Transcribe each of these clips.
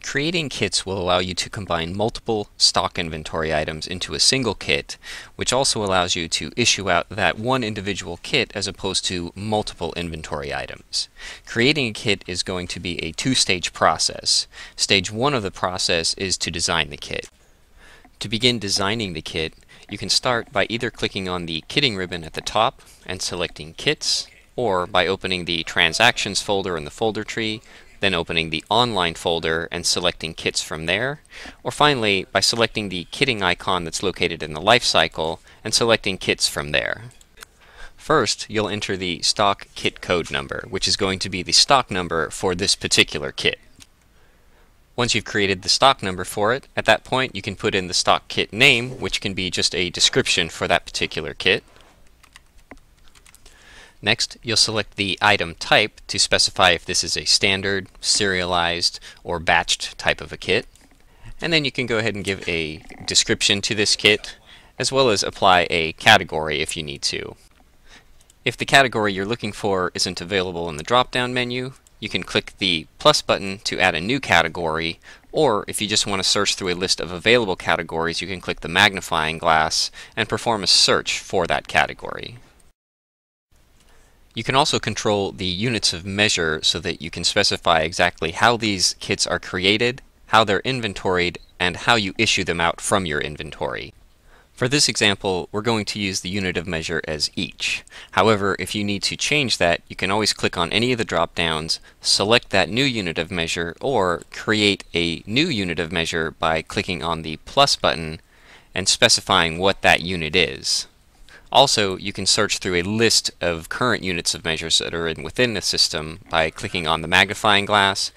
Creating kits will allow you to combine multiple stock inventory items into a single kit, which also allows you to issue out that one individual kit as opposed to multiple inventory items. Creating a kit is going to be a two-stage process. Stage one of the process is to design the kit. To begin designing the kit, you can start by either clicking on the kitting ribbon at the top and selecting Kits, or by opening the Transactions folder in the folder tree, then opening the Online folder and selecting kits from there, or finally by selecting the kitting icon that's located in the life cycle and selecting kits from there. First, you'll enter the stock kit code number, which is going to be the stock number for this particular kit. Once you've created the stock number for it, at that point you can put in the stock kit name, which can be just a description for that particular kit. Next, you'll select the item type to specify if this is a standard, serialized, or batched type of a kit. And then you can go ahead and give a description to this kit, as well as apply a category if you need to. If the category you're looking for isn't available in the drop-down menu, you can click the plus button to add a new category, or if you just want to search through a list of available categories, you can click the magnifying glass and perform a search for that category. You can also control the units of measure so that you can specify exactly how these kits are created, how they're inventoried, and how you issue them out from your inventory. For this example, we're going to use the unit of measure as each. However, if you need to change that, you can always click on any of the drop-downs, select that new unit of measure, or create a new unit of measure by clicking on the plus button and specifying what that unit is. Also, you can search through a list of current units of measures that are within the system by clicking on the magnifying glass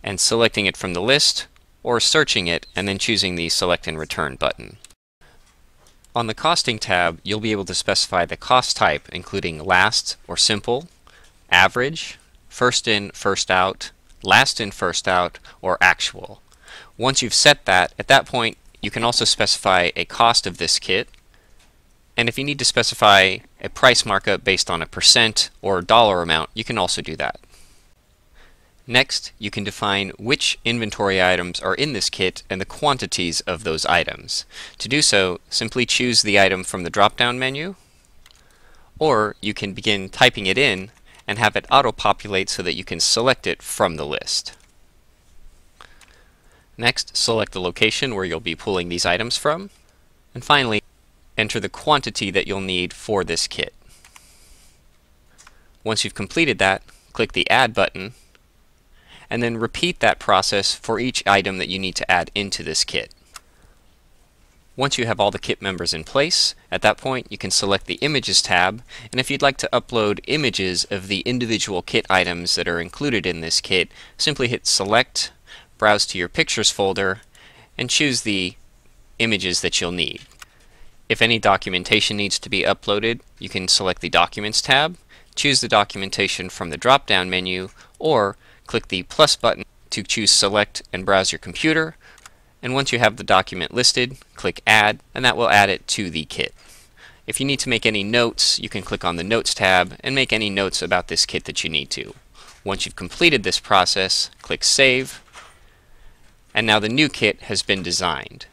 and selecting it from the list, or searching it and then choosing the Select and Return button. On the Costing tab, you'll be able to specify the cost type, including last or simple, average, first in, first out, last in, first out, or actual. Once you've set that, at that point you can also specify a cost of this kit. And if you need to specify a price markup based on a percent or dollar amount, you can also do that. Next, you can define which inventory items are in this kit and the quantities of those items. To do so, simply choose the item from the drop-down menu, or you can begin typing it in and have it auto-populate so that you can select it from the list. Next, select the location where you'll be pulling these items from, and finally, enter the quantity that you'll need for this kit. Once you've completed that, click the Add button, and then repeat that process for each item that you need to add into this kit. Once you have all the kit members in place, at that point you can select the Images tab, and if you'd like to upload images of the individual kit items that are included in this kit, simply hit Select, browse to your Pictures folder, and choose the images that you'll need. If any documentation needs to be uploaded, you can select the Documents tab, choose the documentation from the drop-down menu, or click the plus button to choose Select and browse your computer, and once you have the document listed, click Add, and that will add it to the kit. If you need to make any notes, you can click on the Notes tab and make any notes about this kit that you need to. Once you've completed this process, click Save, and now the new kit has been designed.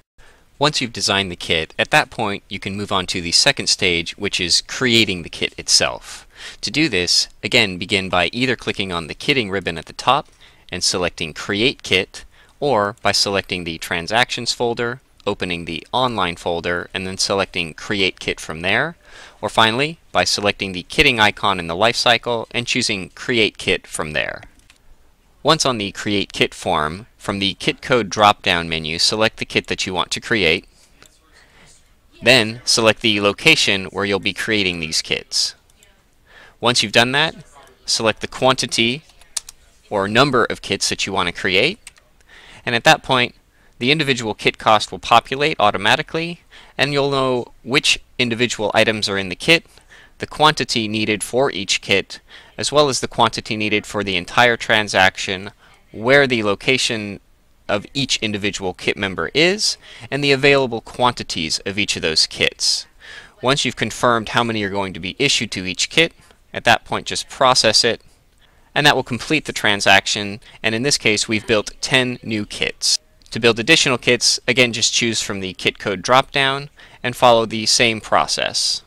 Once you've designed the kit, at that point you can move on to the second stage, which is creating the kit itself. To do this, again, begin by either clicking on the kitting ribbon at the top and selecting Create Kit, or by selecting the Transactions folder, opening the Online folder, and then selecting Create Kit from there, or finally, by selecting the kitting icon in the life cycle and choosing Create Kit from there. Once on the Create Kit form, from the Kit Code drop-down menu, select the kit that you want to create. Then, select the location where you'll be creating these kits. Once you've done that, select the quantity or number of kits that you want to create. And at that point, the individual kit cost will populate automatically, and you'll know which individual items are in the kit, the quantity needed for each kit, as well as the quantity needed for the entire transaction, where the location of each individual kit member is, and the available quantities of each of those kits. Once you've confirmed how many are going to be issued to each kit, at that point just process it, and that will complete the transaction, and in this case we've built 10 new kits. To build additional kits, again just choose from the kit code drop-down and follow the same process.